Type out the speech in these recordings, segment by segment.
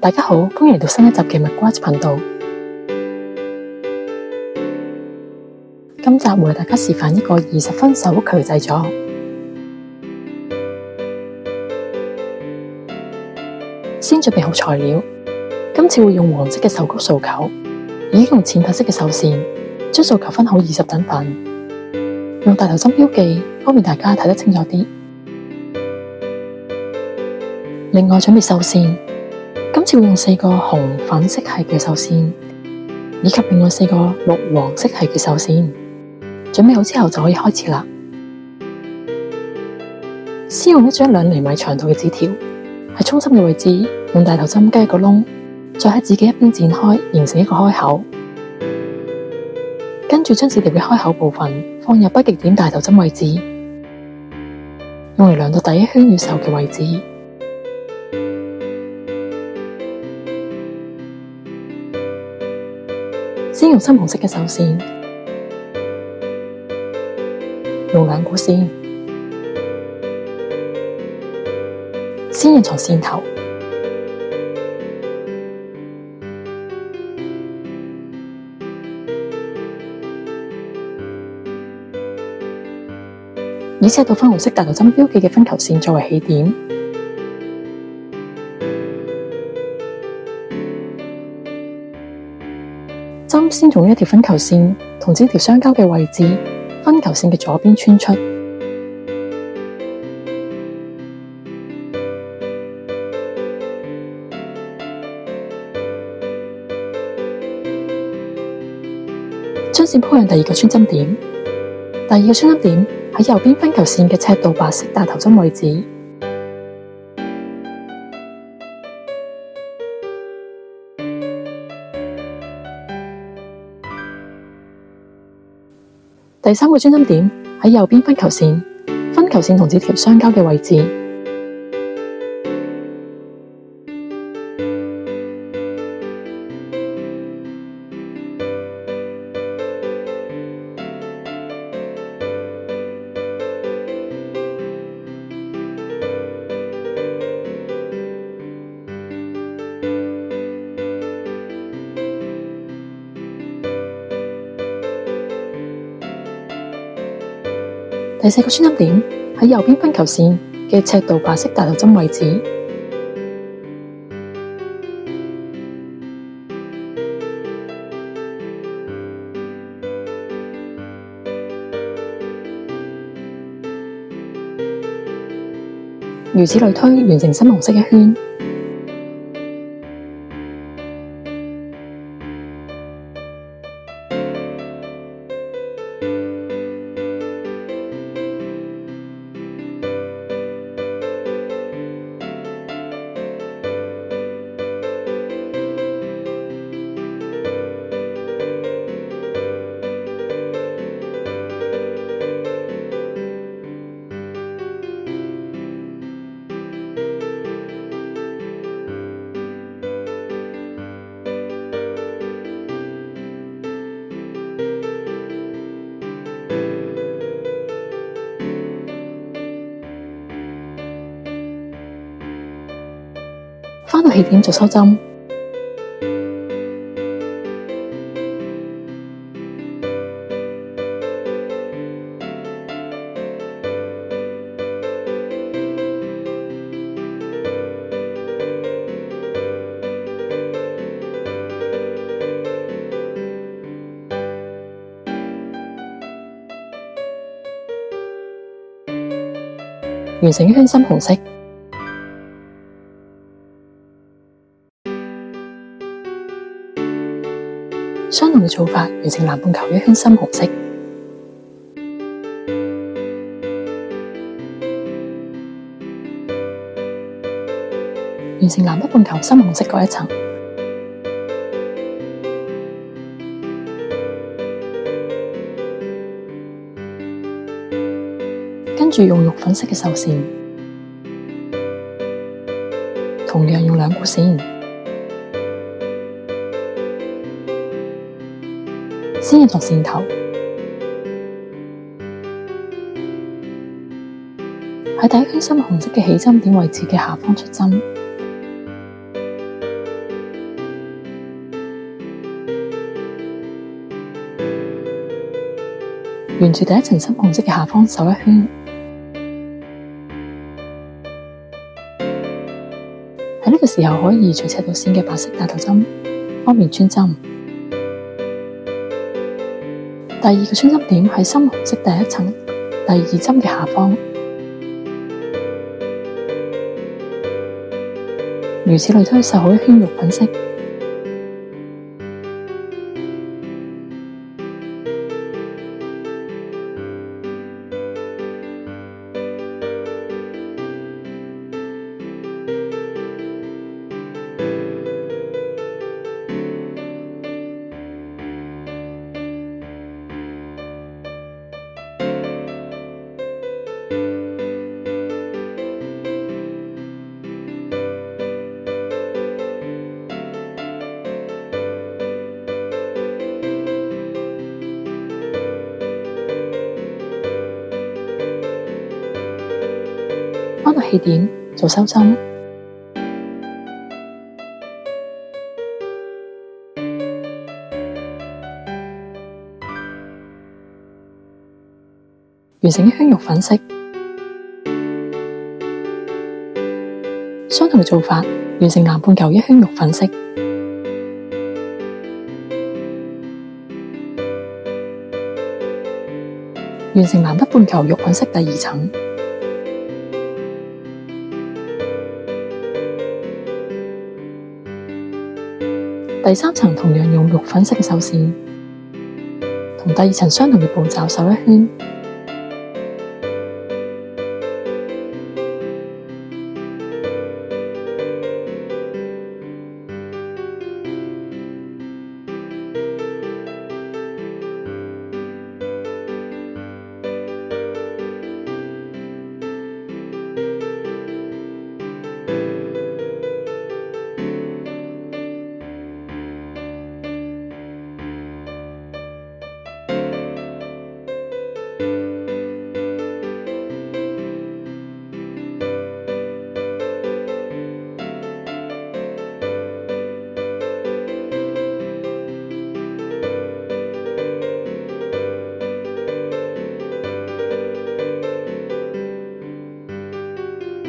大家好，歡迎嚟到新一集嘅蜜瓜子頻道。今集會為大家示範一個20分手曲嘅製作。先準備好材料，今次會用黃色嘅手曲繡球，已經用淺白色嘅繡線將繡球分好20等份，用大頭針標記，方便大家睇得清楚啲。另外準備繡線，今次會用4個紅粉色系嘅繡線，以及另外4個綠黃色系嘅繡線。準備好之後就可以開始啦。先用一張2厘米長度嘅紙條，喺中心嘅位置用大頭針加一個窿，再喺紙嘅一邊展開，形成一個開口。跟住將紙條嘅開口部分放入北極點大頭針位置，用嚟量到第一圈要繡嘅位置。先用深紅色嘅繡線，用2股線，先印藏線頭，以赤道粉紅色大頭針標記嘅分球線作為起點，針先從一條分球線同紙條相交嘅位置，分球線嘅左邊穿出，將線鋪向第2個穿針點。第2個穿針點喺右邊分球線嘅赤道白色大頭針位置。第3個穿針點喺右邊分球線同紙條相交嘅位置。第4個穿針點喺右邊分球線嘅赤道白色大頭針位置。如此類推，完成深紅色一圈。返到起點就收針，完成一圈深紅色。相同嘅做法，完成南半球一圈深紅色，完成南北半球深紅色嗰一層，跟住用肉粉色嘅繡線，同樣用2股線。先印藏線頭，喺第一圈深紅色嘅起針點位置嘅下方出針，沿住第一層深紅色嘅下方繡一圈。喺呢個時候可以移除斜度線嘅白色大頭針，方便穿針。第二個穿針點喺深紅色第一層第二針嘅下方，如此類推，繡好一圈肉粉色。返到起點做收針，完成一圈肉粉色。相同嘅做法，完成南半球一圈肉粉色。完成南北半球肉粉色第二層。第三層同樣用肉粉色嘅繡線，同第二層相同嘅步驟繡一圈。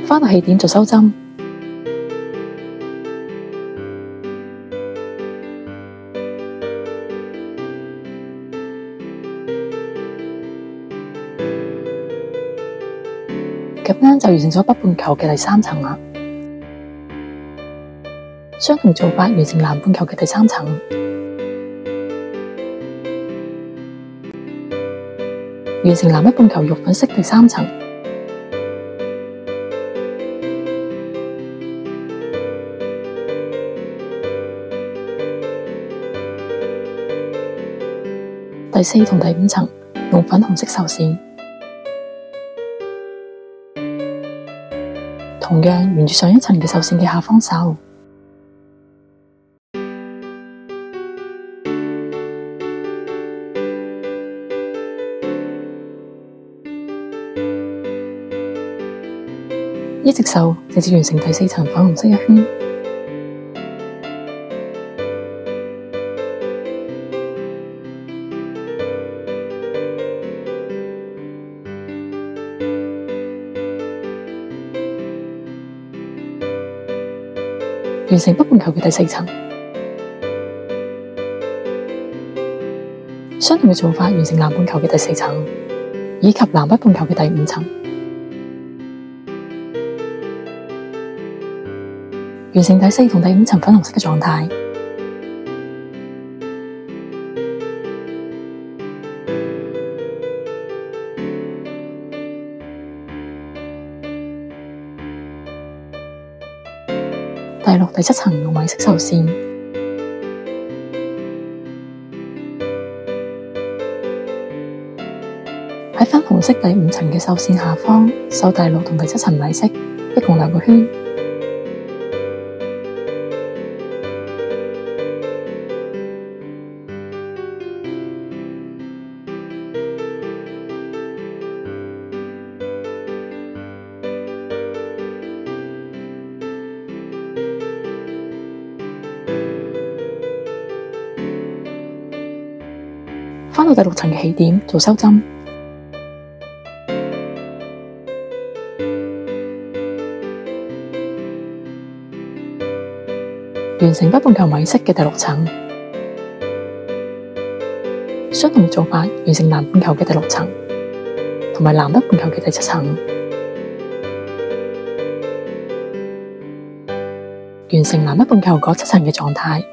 返到起點做收針，咁樣就完成咗北半球嘅第三層啦。相同做法完成南半球嘅第三層，完成南北半球肉粉色第三層。第四同第五層用粉紅色繡線，同樣沿住上一層嘅繡線嘅下方繡。一直繡直至完成第四層粉紅色一圈。完成北半球嘅第四層，相同嘅做法完成南半球嘅第四層，以及南北半球嘅第五層。完成第四同第五層粉紅色嘅狀態。第六、第七層用米色繡線，喺粉紅色第五層嘅繡線下方繡第六同第七層米色，一共2個圈。返到第六層嘅起點做收針，完成北半球米色嘅第6層。相同嘅做法完成南半球嘅第6層，同埋南北半球嘅第7層。完成南北半球嗰7層嘅狀態。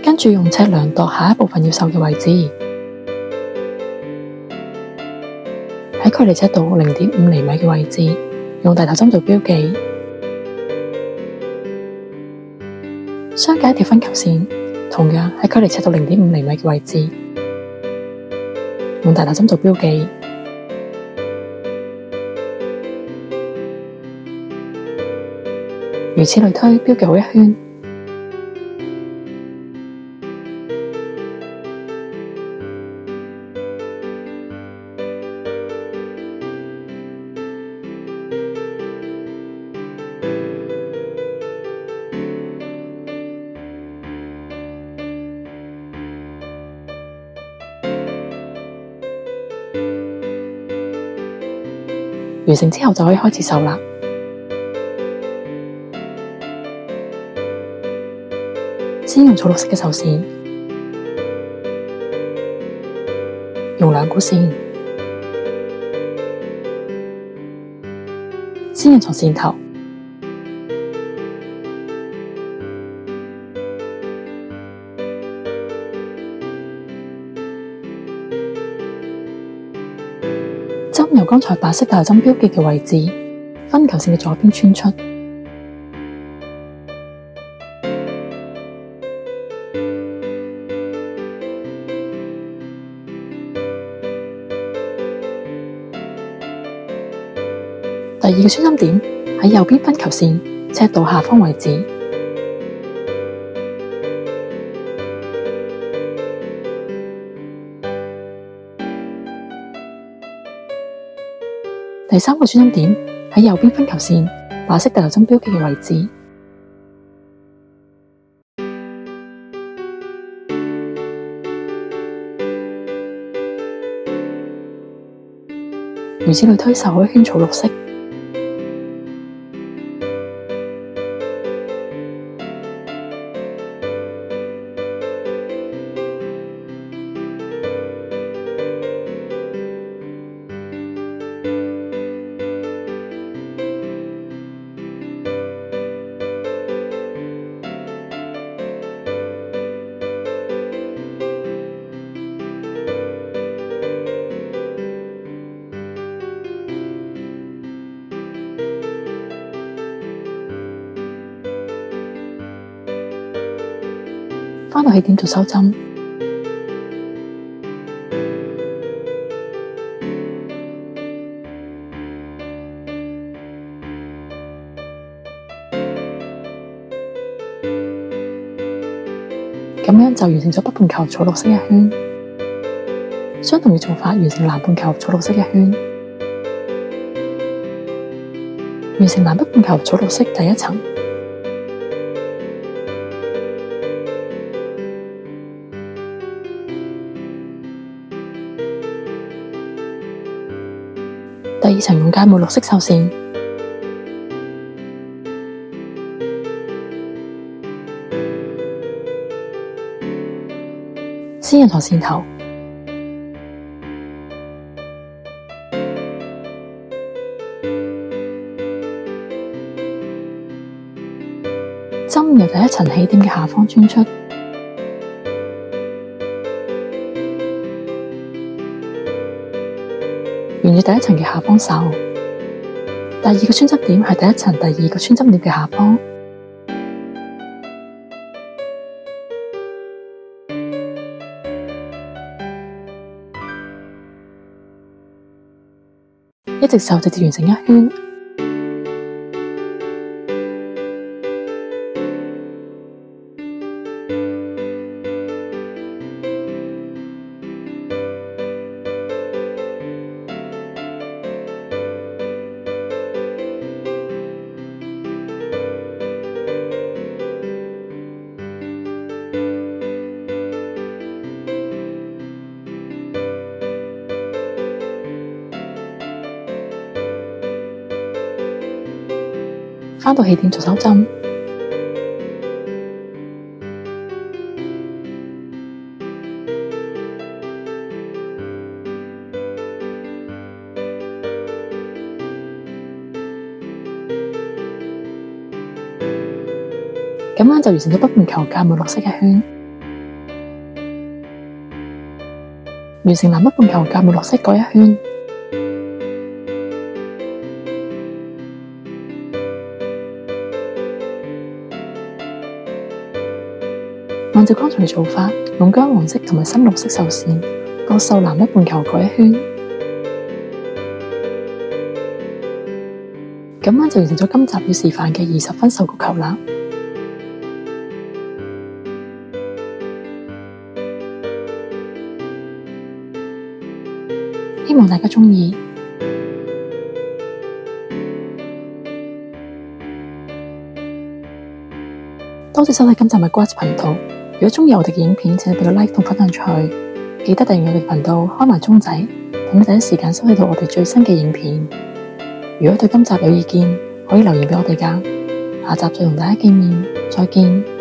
跟住用尺量度下一部分要繡嘅位置，喺距離尺度0.5厘米嘅位置，用大頭針做標記。相隔一條分球線，同樣喺距離尺度0.5厘米嘅位置，用大頭針做標記。如此類推，標記好一圈。完成之後就可以開始繡啦。先用草綠色嘅繡線，用兩股線，先印從線頭，針由剛才白色大頭針標記嘅位置，分球線嘅左邊穿出。第二個穿針點喺右邊分球線尺度下方位置。第三個穿針點喺右邊分球線白色大頭針標記嘅位置。如此類推，繡好一圈草綠色。返到起點做收針，咁樣就完成咗北半球草綠色一圈。相同嘅做法完成南半球草綠色一圈，完成南北半球草綠色第一層。第二層用芥末綠色繡線，先印從線頭，針由第一層起點嘅下方穿出。沿住第一層嘅下方繡，第二個穿針點係第一層第二個穿針點嘅下方，一直繡直至完成一圈。返到起點做手針。咁樣就完成咗北半球界每綠色嘅圈，完成南北半球界每綠色各一圈。按照剛才嘅做法，用薑黃色同埋深綠色繡線各繡南北半球各一圈，咁樣就完成咗今集要示範嘅20分繡菊球啦。希望大家鍾意。多謝收睇今集嘅 Grace 頻道。如果鍾意我哋嘅影片，請你俾個 like 同分享出去。記得訂閱我哋頻道，開埋鐘仔，等你第一時間收睇到我哋最新嘅影片。如果對今集有意見，可以留言俾我哋㗎。下集再同大家見面，再見。